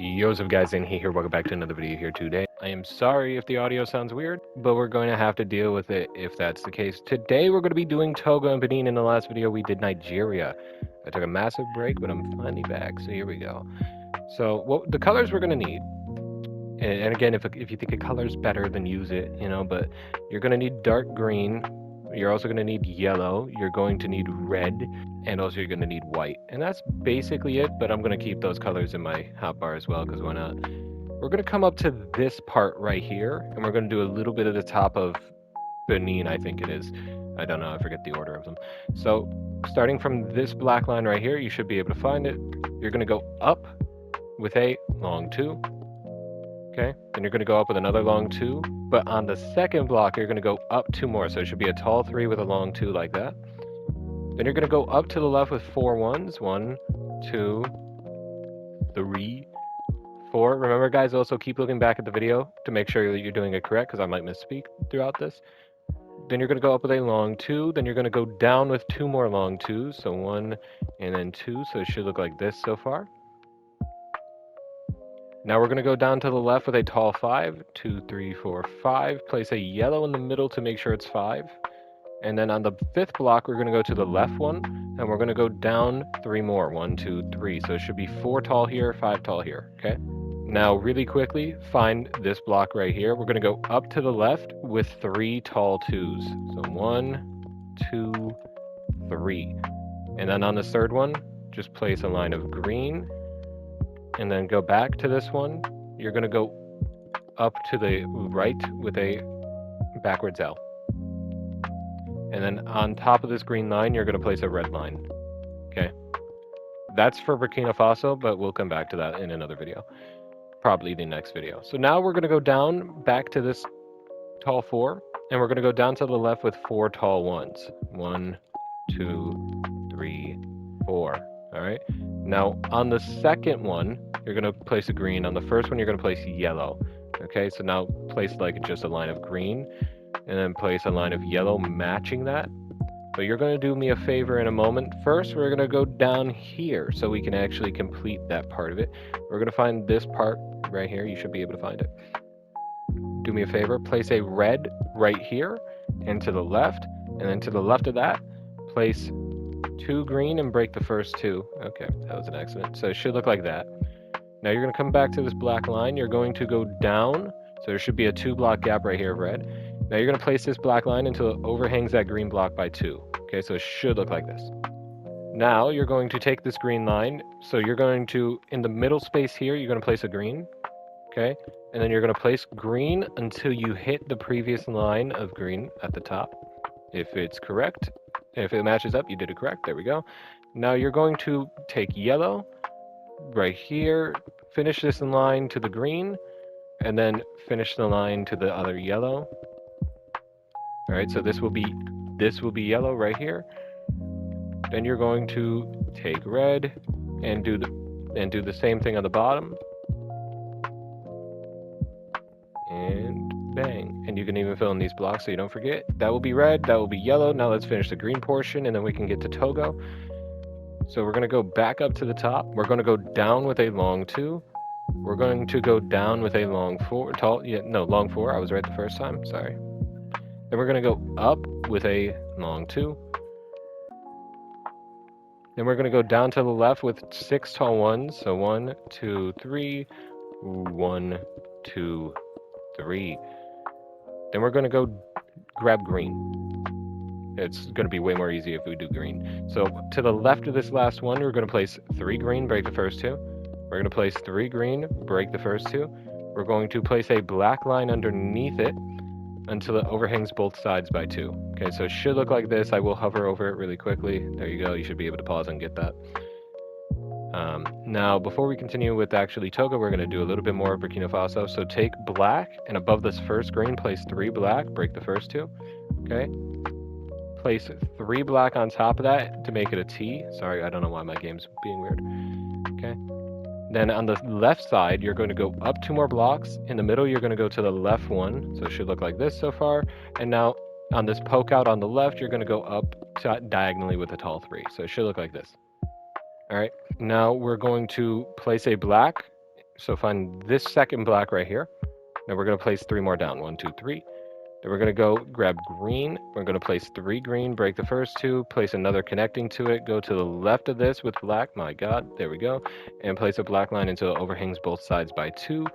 Yo, what's up guys, and here, welcome back to another video here today. I am sorry if the audio sounds weird, but we're going to have to deal with it if that's the case. Today we're going to be doing Togo and Benin. In the last video we did Nigeria. I took a massive break, but I'm finally back, so here we go. So the colors we're going to need, and again, if you think a color's better, then use it, but you're going to need dark green. You're also going to need yellow, you're going to need red, and also you're going to need white. And that's basically it, but I'm going to keep those colors in my hotbar as well, because why not? We're going to come up to this part right here, and we're going to do a little bit of the top of Benin, I think it is. I don't know, I forget the order of them. So, starting from this black line right here, you should be able to find it. You're going to go up with a long 2. Okay, then you're going to go up with another long 2, but on the second block you're going to go up 2 more, so it should be a tall 3 with a long 2 like that. Then you're going to go up to the left with 4 ones. 1, 2, 3, 4. Remember guys, also keep looking back at the video to make sure that you're doing it correct, because I might misspeak throughout this. Then you're going to go up with a long 2, then you're going to go down with 2 more long 2s, so 1 and then 2, so it should look like this so far. Now we're going to go down to the left with a tall 5, 2, 3, 4, 5. Place a yellow in the middle to make sure it's 5. And then on the 5th block, we're going to go to the left one, and we're going to go down 3 more. 1, 2, 3. So it should be 4 tall here, 5 tall here. Okay. Now really quickly, find this block right here. We're going to go up to the left with 3 tall 2s. So 1, 2, 3. And then on the 3rd one, just place a line of green. And then go back to this one. You're going to go up to the right with a backwards L. And then on top of this green line, you're going to place a red line. Okay. That's for Burkina Faso, but we'll come back to that in another video. Probably the next video. So now we're going to go down back to this tall 4. And we're going to go down to the left with 4 tall 1s. 1, 2, 3, 4. All right. Now on the second one, you're going to place a green. On the first one, you're going to place yellow. Okay, so now place like just a line of green, and then place a line of yellow matching that. But you're going to do me a favor in a moment. First, we're going to go down here so we can actually complete that part of it. We're going to find this part right here. You should be able to find it. Do me a favor, place a red right here and to the left, and then to the left of that, place 2 green and break the first 2. Okay, that was an accident. So it should look like that. Now you're going to come back to this black line. You're going to go down. So there should be a 2 block gap right here of red. Now you're going to place this black line until it overhangs that green block by 2. Okay, so it should look like this. Now you're going to take this green line. So you're going to, in the middle space here, you're going to place a green. Okay, and then you're going to place green until you hit the previous line of green at the top. If it's correct, if it matches up, you did it correct. There we go. Now you're going to take yellow right here, finish this in line to the green, and then finish the line to the other yellow. All right, so this will be yellow right here. Then you're going to take red and do the same thing on the bottom. And bang. And you can even fill in these blocks so you don't forget. That will be red, that will be yellow. Now let's finish the green portion, and then we can get to Togo. So we're going to go back up to the top. We're going to go down with a long 2. We're going to go down with a long 4. Long 4. I was right the first time. Sorry. Then we're going to go up with a long 2. Then we're going to go down to the left with 6 tall 1s. So 1, 2, 3. 1, 2, 3. Then we're going to go grab green. It's going to be way more easy if we do green. So to the left of this last one, we're going to place 3 green, break the first 2. We're going to place 3 green, break the first 2. We're going to place a black line underneath it until it overhangs both sides by 2. Okay, so it should look like this. I will hover over it really quickly. There you go. You should be able to pause and get that. Now, before we continue with actually Togo, we're going to do a little bit more of Burkina Faso. So take black, and above this first green, place 3 black, break the first 2. Okay. Place 3 black on top of that to make it a T. Sorry, I don't know why my game's being weird. Okay. Then on the left side, you're going to go up 2 more blocks. In the middle, you're going to go to the left one. So it should look like this so far. And now on this poke out on the left, you're going to go up diagonally with a tall 3. So it should look like this. All right. Now we're going to place a black So find this second block right here. Now we're going to place 3 more down. 1, 2, 3. Then we're going to go grab green. We're going to place 3 green, break the first 2, place another connecting to it, go to the left of this with black. My God, there we go. And place a black line until it overhangs both sides by 2.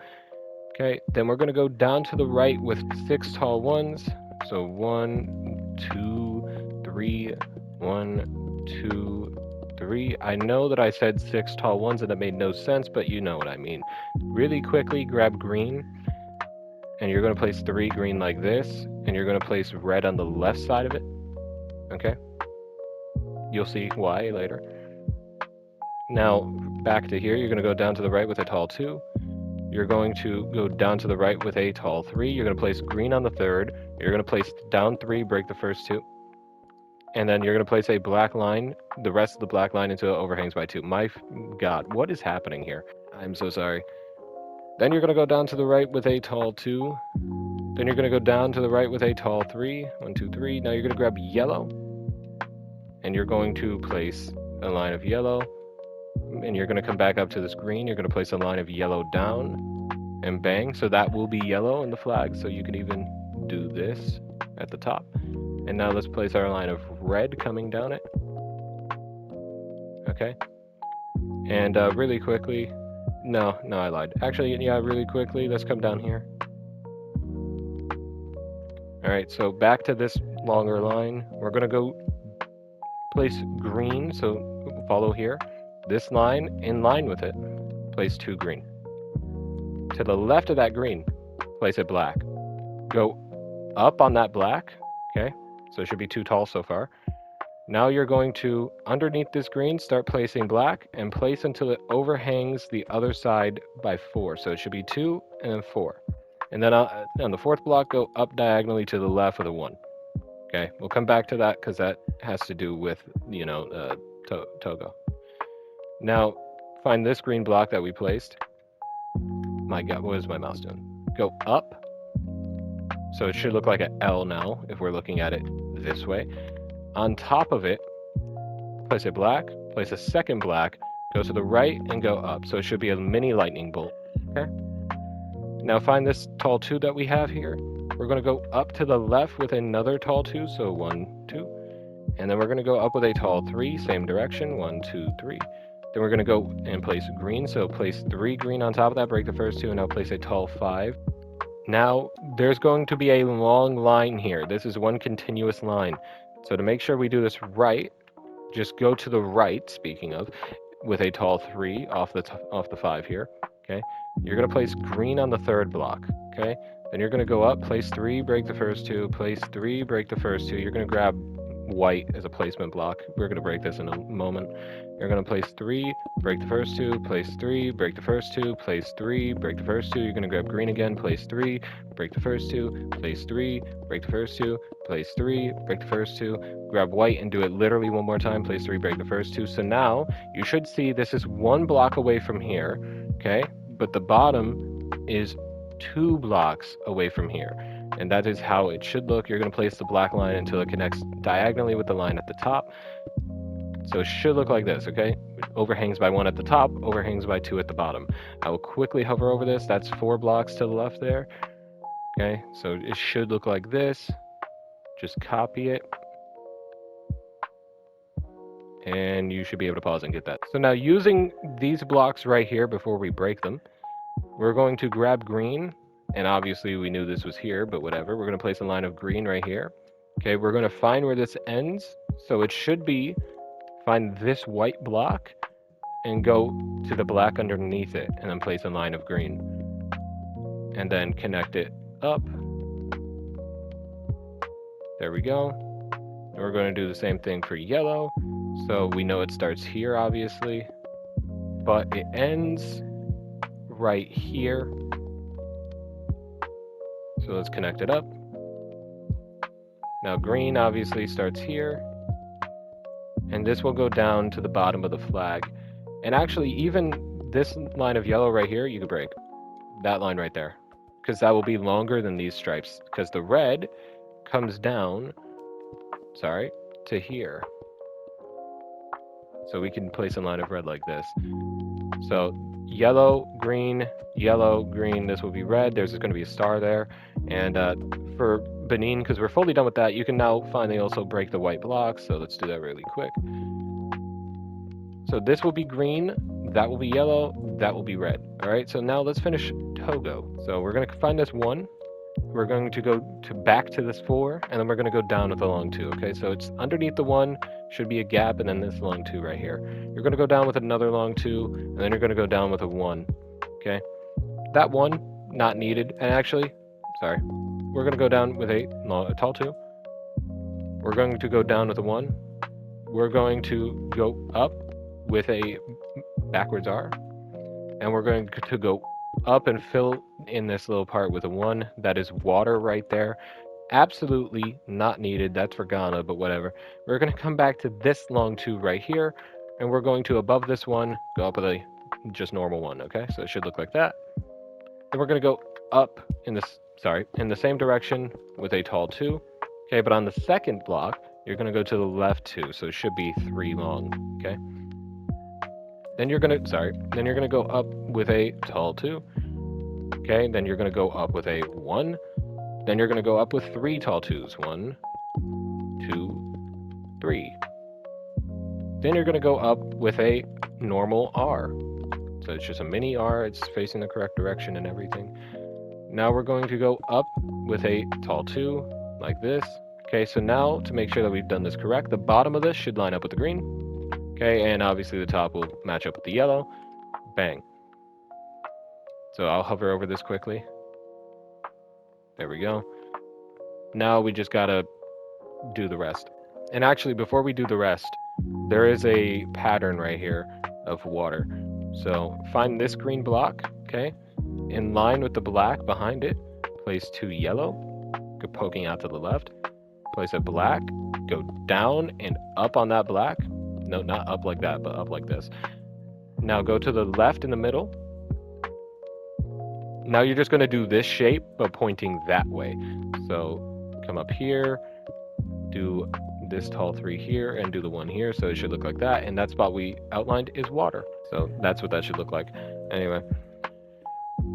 Okay, then we're going to go down to the right with 6 tall ones. So 1, 2, 3, 1, 2, 3. I know that I said 6 tall ones and that made no sense, but you know what I mean. Really quickly, grab green. And you're going to place 3 green like this, and you're going to place red on the left side of it, okay? You'll see why later. Now, back to here, you're going to go down to the right with a tall 2. You're going to go down to the right with a tall 3. You're going to place green on the third. You're going to place down 3, break the first 2. And then you're going to place a black line, the rest of the black line until it overhangs by 2. My God, what is happening here? I'm so sorry. Then you're going to go down to the right with a tall 2. Then you're going to go down to the right with a tall 3. 1, 2, 3. Now you're going to grab yellow. And you're going to place a line of yellow. And you're going to come back up to this green. You're going to place a line of yellow down. And bang. So that will be yellow in the flag. So you can even do this at the top. And now let's place our line of red coming down it. Okay. And really quickly. No, I lied. Actually, yeah, really quickly. Let's come down here. Alright, so back to this longer line. We're going to go place green, so follow here. This line, in line with it, place 2 green. To the left of that green, place it black. Go up on that black, okay? So it should be 2 tall so far. Now you're going to, underneath this green, start placing black, and place until it overhangs the other side by 4. So it should be 2 and then 4. And then on the 4th block, go up diagonally to the left of the 1. Okay, we'll come back to that because that has to do with, you know, Togo. Now, find this green block that we placed. My God, what is my mouse doing? Go up. So it should look like an L now if we're looking at it this way. On top of it, place a black, place a second black, go to the right and go up. So it should be a mini lightning bolt. Okay. Now find this tall 2 that we have here. We're going to go up to the left with another tall 2, so 1, 2. And then we're going to go up with a tall 3, same direction, 1, 2, 3. Then we're going to go and place green, so place 3 green on top of that, break the first 2, and now place a tall 5. Now, there's going to be a long line here. This is one continuous line. So to make sure we do this right, just go to the right, speaking of, with a tall 3 off the 5 here, okay? You're going to place green on the 3rd block, okay? Then you're going to go up, place 3, break the first 2, place 3, break the first 2. You're going to grab white as a placement block. We're going to break this in a moment. You're going to place 3, break the first 2, place 3, break the first 2, place 3, break the first 2. You're going to grab green again, place 3, break the first 2, place 3, break the first 2, place 3, break the first 2. Grab white and do it literally one more time, place 3, break the first 2. So now you should see this is 1 block away from here, okay? But the bottom is 2 blocks away from here. And that is how it should look. You're going to place the black line until it connects diagonally with the line at the top. So it should look like this, okay? Overhangs by 1 at the top, overhangs by 2 at the bottom. I will quickly hover over this. That's 4 blocks to the left there. Okay, so it should look like this. Just copy it. And you should be able to pause and get that. So now using these blocks right here before we break them, we're going to grab green. And obviously we knew this was here, but whatever. We're going to place a line of green right here. Okay, we're going to find where this ends. So it should be, find this white block and go to the black underneath it and then place a line of green. And then connect it up. There we go. And we're going to do the same thing for yellow. So we know it starts here, obviously, but it ends right here. So let's connect it up. Now green obviously starts here. And this will go down to the bottom of the flag. And actually, even this line of yellow right here, you could break. That line right there. Because that will be longer than these stripes. Because the red comes down, to here. So we can place a line of red like this. So yellow, green, yellow, green. This will be red. There's going to be a star there. And for Benin, because we're fully done with that, you can now finally also break the white block. So let's do that really quick. So this will be green, that will be yellow, that will be red. All right, so now let's finish Togo. So we're going to find this 1. We're going to go back to this 4, and then we're going to go down with the long 2. Okay, so it's underneath the 1, should be a gap, and then this long 2 right here. You're going to go down with another long 2, and then you're going to go down with a 1. Okay, that 1, not needed. And actually, sorry, we're going to go down with a tall 2. We're going to go down with a 1. We're going to go up with a backwards R, and we're going to go up and fill in this little part with a 1. That is water right there. Absolutely not needed. That's for Ghana, but whatever. We're going to come back to this long 2 right here, and we're going to, above this 1, go up with a just normal 1. Okay, so it should look like that. Then we're going to go up in the same direction with a tall 2. Okay, but on the second block, you're going to go to the left 2, so it should be 3 long. Okay. Then you're going to go up with a tall 2. Okay, then you're going to go up with a 1. Then you're going to go up with 3 tall 2s. 1, 2, 3. Then you're going to go up with a normal R. So it's just a mini R. It's facing the correct direction and everything. Now we're going to go up with a tall 2, like this. Okay, so now to make sure that we've done this correct, the bottom of this should line up with the green. Okay, and obviously the top will match up with the yellow. Bang. So I'll hover over this quickly. There we go. Now we just gotta do the rest. And actually, before we do the rest, there is a pattern right here of water. So find this green block, okay? In line with the black behind it, place 2 yellow, go poking out to the left. Place a black, go down and up on that black. No, not up like that, but up like this. Now go to the left in the middle. Now you're just going to do this shape, but pointing that way. So come up here, do this tall 3 here, and do the 1 here. So it should look like that. And that spot we outlined is water. So that's what that should look like. Anyway,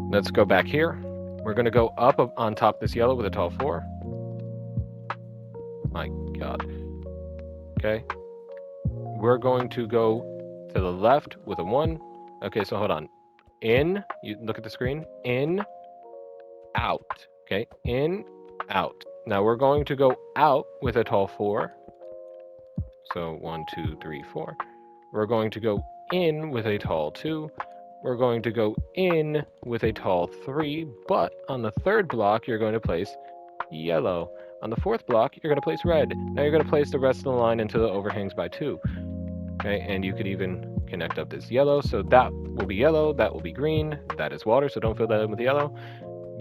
let's go back here. We're going to go up on top of this yellow with a tall 4. My God. Okay. We're going to go to the left with a 1. Okay, so hold on. In, you look at the screen. In, out. Okay, in, out. Now we're going to go out with a tall 4. So 1, 2, 3, 4. We're going to go in with a tall 2. We're going to go in with a tall 3. But on the third block, you're going to place yellow. On the fourth block, you're going to place red. Now you're going to place the rest of the line into the overhangs by 2. Okay, and you could even connect up this yellow. So that will be yellow, that will be green. That is water, so don't fill that in with yellow.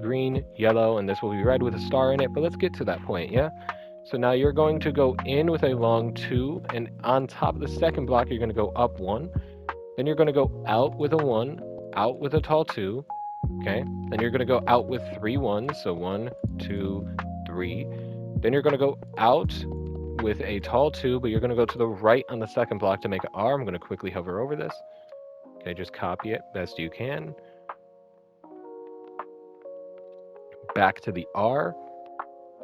Green, yellow, and this will be red with a star in it. But let's get to that point, yeah? So now you're going to go in with a long 2, and on top of the second block, you're going to go up 1. Then you're going to go out with a 1, out with a tall 2. Okay, then you're going to go out with 3 1s. So 1, 2, 3. Then you're going to go out with a tall 2, but you're going to go to the right on the second block to make an R. I'm going to quickly hover over this. Okay, just copy it best you can. Back to the R.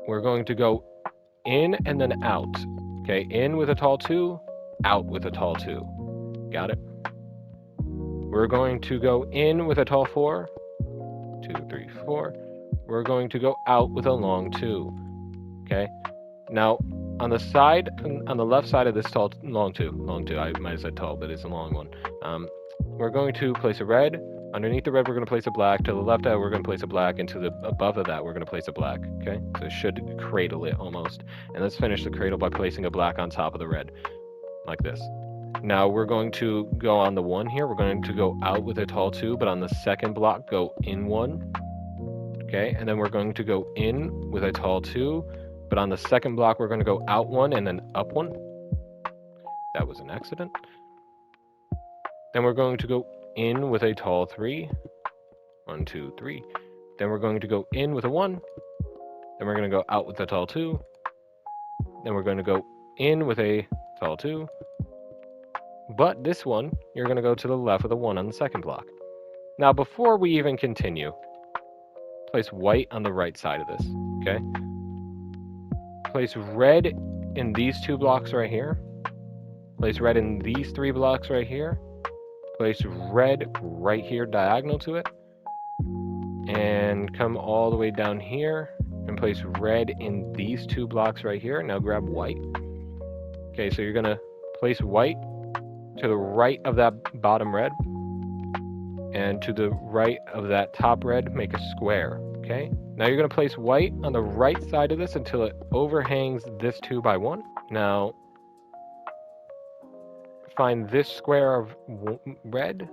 We're going to go in and then out. Okay, in with a tall 2, out with a tall 2. Got it? We're going to go in with a tall 4. 2, 3, 4. We're going to go out with a long 2. Okay, now on the side, on the left side of this long 2, I might have said tall, but it's a long one. We're going to place a red. Underneath the red, we're going to place a black. To the left we're going to place a black. And to the above of that, we're going to place a black. Okay, so it should cradle it almost. And let's finish the cradle by placing a black on top of the red, like this. Now we're going to go on the 1 here. We're going to go out with a tall 2, but on the second block, go in 1. Okay, and then we're going to go in with a tall 2, but on the second block, we're going to go out 1 and then up 1. That was an accident. Then we're going to go in with a tall 3. 1, 2, 3. Then we're going to go in with a 1. Then we're going to go out with a tall 2. Then we're going to go in with a tall 2. But this one, you're going to go to the left with a 1 on the second block. Now, before we even continue, place white on the right side of this, okay? Place red in these 2 blocks right here. Place red in these 3 blocks right here. Place red right here diagonal to it. And come all the way down here and place red in these 2 blocks right here. Now grab white. Okay, so you're gonna place white to the right of that bottom red, and to the right of that top red, make a square, okay? Now you're gonna place white on the right side of this until it overhangs this 2 by 1. Now, find this square of red,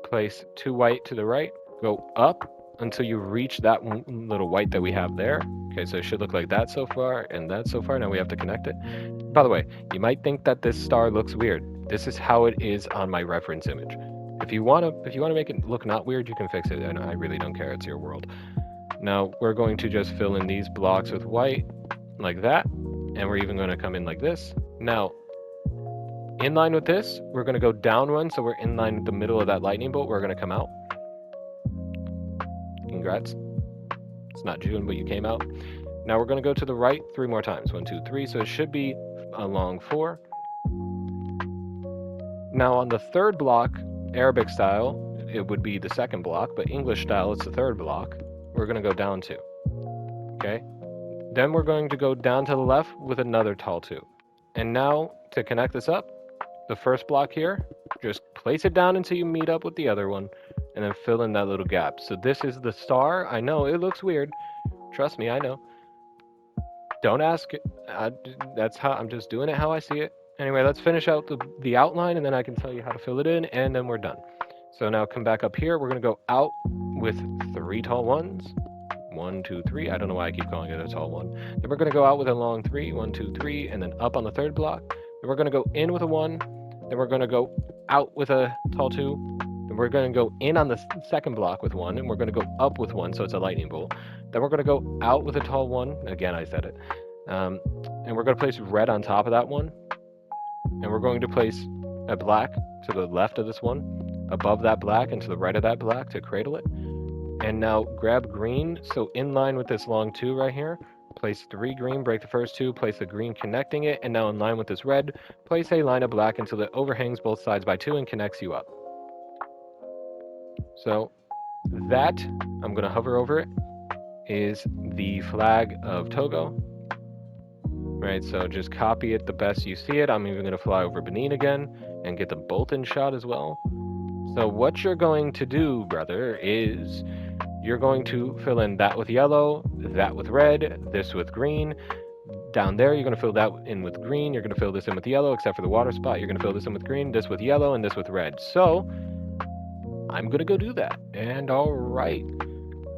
place 2 white to the right, go up until you reach that little white that we have there. Okay, so it should look like that so far, and that so far. Now we have to connect it. By the way, you might think that this star looks weird. This is how it is on my reference image. If you wanna make it look not weird, you can fix it, and I really don't care. It's your world. Now we're going to just fill in these blocks with white, like that, and we're even gonna come in like this. Now, in line with this, we're gonna go down 1, so we're in line with the middle of that lightning bolt. We're gonna come out. Congrats. It's not June, but you came out. Now we're going to go to the right 3 more times. 1, 2, 3. So it should be along 4. Now on the 3rd block, Arabic style, it would be the 2nd block, but English style, it's the 3rd block. We're going to go down 2. Okay? Then we're going to go down to the left with another tall 2. And now, to connect this up, the 1st block here, just place it down until you meet up with the other one, and then fill in that little gap. So this is the star. I know, it looks weird. Trust me, I know. Don't ask it. That's how I'm just doing it how I see it. Anyway, let's finish out the outline, and then I can tell you how to fill it in, and then we're done. So now come back up here. We're going to go out with 3 tall 1s. 1, 2, 3. I don't know why I keep calling it a tall 1. Then we're going to go out with a long 3. 1, 2, 3, and then up on the 3rd block. Then we're going to go in with a 1. Then we're going to go out with a tall 2. Then we're going to go in on the 2nd block with 1, and we're going to go up with 1, so it's a lightning bolt. Then we're going to go out with a tall 1. Again, I said it. And we're going to place red on top of that 1. And we're going to place a black to the left of this 1, above that black and to the right of that black to cradle it. And now grab green, so in line with this long 2 right here, place 3 green, break the first 2, place the green connecting it, and now in line with this red, place a line of black until it overhangs both sides by 2 and connects you up. So that, I'm going to hover over it, is the flag of Togo. Right, so just copy it the best you see it. I'm even going to fly over Benin again and get the bolt-in shot as well. So what you're going to do, brother, is you're going to fill in that with yellow, that with red, this with green. Down there, you're going to fill that in with green. You're going to fill this in with yellow, except for the water spot. You're going to fill this in with green, this with yellow, and this with red. So I'm going to go do that. And all right,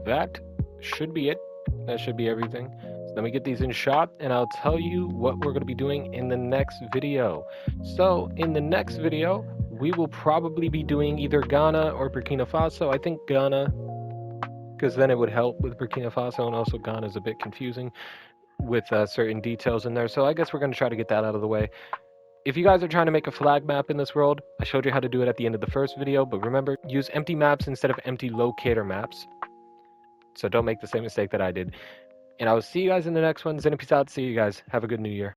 that should be it. That should be everything. So let me get these in shot, and I'll tell you what we're going to be doing in the next video. So in the next video, we will probably be doing either Ghana or Burkina Faso. I think Ghana, because then it would help with Burkina Faso, and also Ghana is a bit confusing with certain details in there. So I guess we're going to try to get that out of the way. If you guys are trying to make a flag map in this world, I showed you how to do it at the end of the first video, but remember, use empty maps instead of empty locator maps. So don't make the same mistake that I did. And I will see you guys in the next one. Zen and peace out. See you guys. Have a good new year.